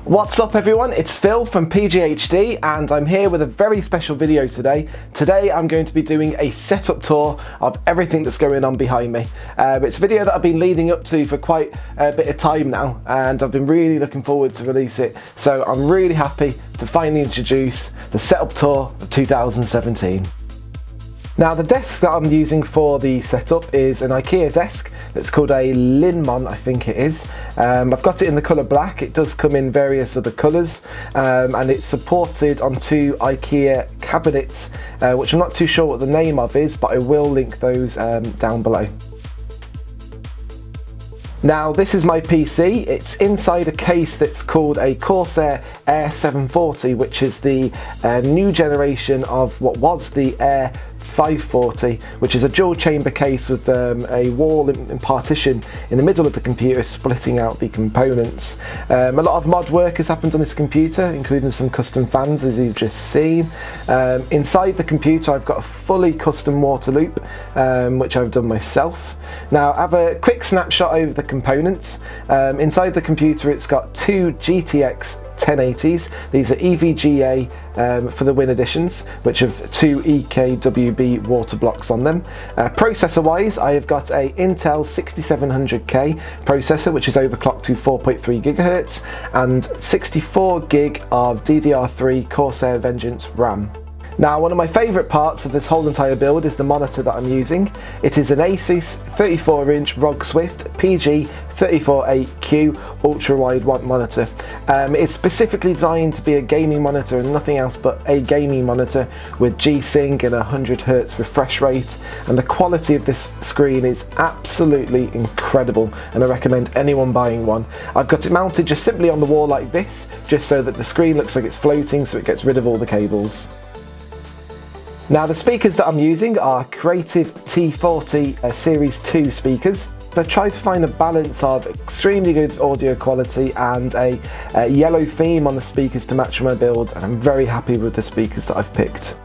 What's up everyone, it's Phil from PGHD and I'm here with a very special video today. Today I'm going to be doing a setup tour of everything that's going on behind me. It's a video that I've been leading up to for quite a bit of time now and I've been really looking forward to release it. So I'm really happy to finally introduce the setup tour of 2017. Now the desk that I'm using for the setup is an IKEA desk that's called a Linmon, I think it is. I've got it in the colour black. It does come in various other colours and it's supported on two IKEA cabinets, which I'm not too sure what the name of is, but I will link those down below. Now this is my PC. It's inside a case that's called a Corsair Air 740, which is the new generation of what was the Air 540, which is a dual chamber case with a wall in partition in the middle of the computer splitting out the components. A lot of mod work has happened on this computer, including some custom fans as you've just seen. Inside the computer I've got a fully custom water loop which I've done myself. Now I have a quick snapshot over the components. Inside the computer it's got two GTX 1080s. These are EVGA for the Win editions, which have two EKWB water blocks on them. Processor wise, I have got a Intel 6700K processor, which is overclocked to 4.3 GHz, and 64 gig of DDR3 Corsair Vengeance RAM. Now, one of my favourite parts of this whole entire build is the monitor that I'm using. It is an Asus 34-inch ROG Swift PG348Q ultra-wide monitor. It's specifically designed to be a gaming monitor and nothing else but a gaming monitor with G-Sync and 100Hz refresh rate, and the quality of this screen is absolutely incredible and I recommend anyone buying one. I've got it mounted just simply on the wall like this, just so that the screen looks like it's floating, so it gets rid of all the cables. Now the speakers that I'm using are Creative T40 Series 2 speakers. I tried to find a balance of extremely good audio quality and a yellow theme on the speakers to match my build, and I'm very happy with the speakers that I've picked.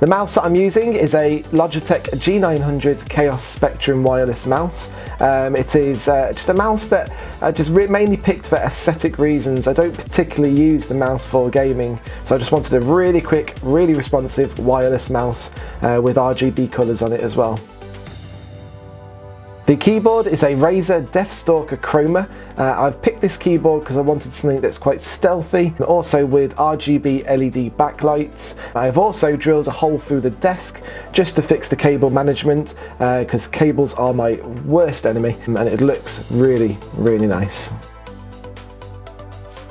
The mouse that I'm using is a Logitech G900 Chaos Spectrum wireless mouse. It is just a mouse that I just mainly picked for aesthetic reasons. I don't particularly use the mouse for gaming, so I just wanted a really quick, really responsive wireless mouse with RGB colours on it as well. The keyboard is a Razer Deathstalker Chroma. I've picked this keyboard because I wanted something that's quite stealthy, and also with RGB LED backlights. I've also drilled a hole through the desk just to fix the cable management, because cables are my worst enemy, and it looks really, really nice.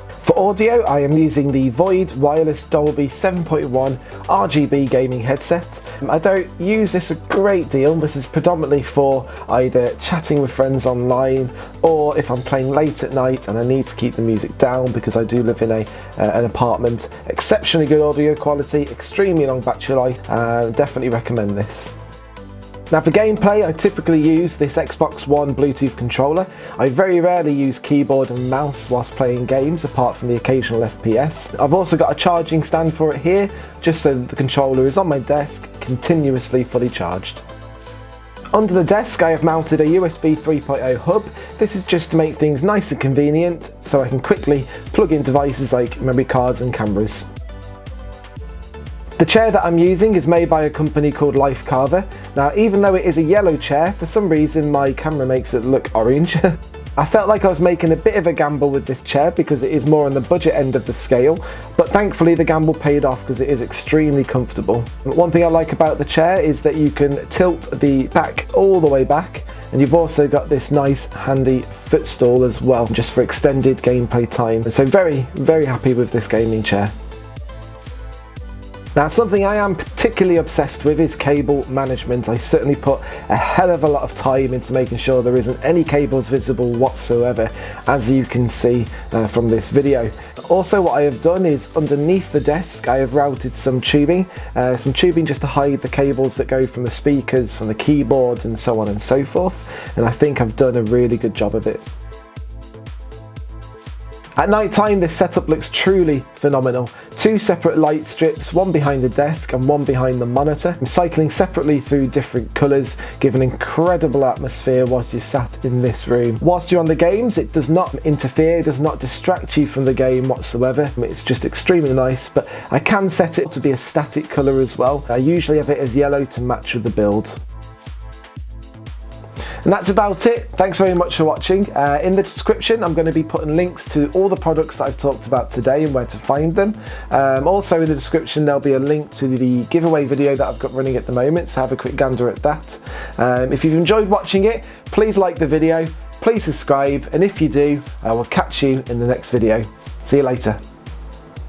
For audio, I am using the Void Wireless Dolby 7.1 RGB gaming headset. I don't use this a great deal. This is predominantly for either chatting with friends online or if I'm playing late at night and I need to keep the music down because I do live in an apartment. Exceptionally good audio quality, extremely long battery life. Definitely recommend this. Now for gameplay, I typically use this Xbox One Bluetooth controller. I very rarely use keyboard and mouse whilst playing games, apart from the occasional FPS. I've also got a charging stand for it here, just so that the controller is on my desk, continuously fully charged. Under the desk I have mounted a USB 3.0 hub. This is just to make things nice and convenient, so I can quickly plug in devices like memory cards and cameras. The chair that I'm using is made by a company called Life Carver. Now, even though it is a yellow chair, for some reason my camera makes it look orange. I felt like I was making a bit of a gamble with this chair because it is more on the budget end of the scale, but thankfully the gamble paid off because it is extremely comfortable. One thing I like about the chair is that you can tilt the back all the way back, and you've also got this nice handy footstool as well, just for extended gameplay time. So very, very happy with this gaming chair. Now, something I am particularly obsessed with is cable management. I certainly put a hell of a lot of time into making sure there isn't any cables visible whatsoever, as you can see from this video. Also, what I have done is underneath the desk I have routed some tubing just to hide the cables that go from the speakers, from the keyboard and so on and so forth, and I think I've done a really good job of it. At night time, this setup looks truly phenomenal. 2 separate light strips, one behind the desk and one behind the monitor, cycling separately through different colours, give an incredible atmosphere whilst you're sat in this room. Whilst you're on the games, it does not interfere, does not distract you from the game whatsoever. It's just extremely nice, but I can set it to be a static colour as well. I usually have it as yellow to match with the build. And that's about it. Thanks very much for watching. In the description, I'm going to be putting links to all the products that I've talked about today and where to find them. Also in the description, there'll be a link to the giveaway video that I've got running at the moment, so have a quick gander at that. If you've enjoyed watching it, please like the video, please subscribe, and if you do, I will catch you in the next video. See you later.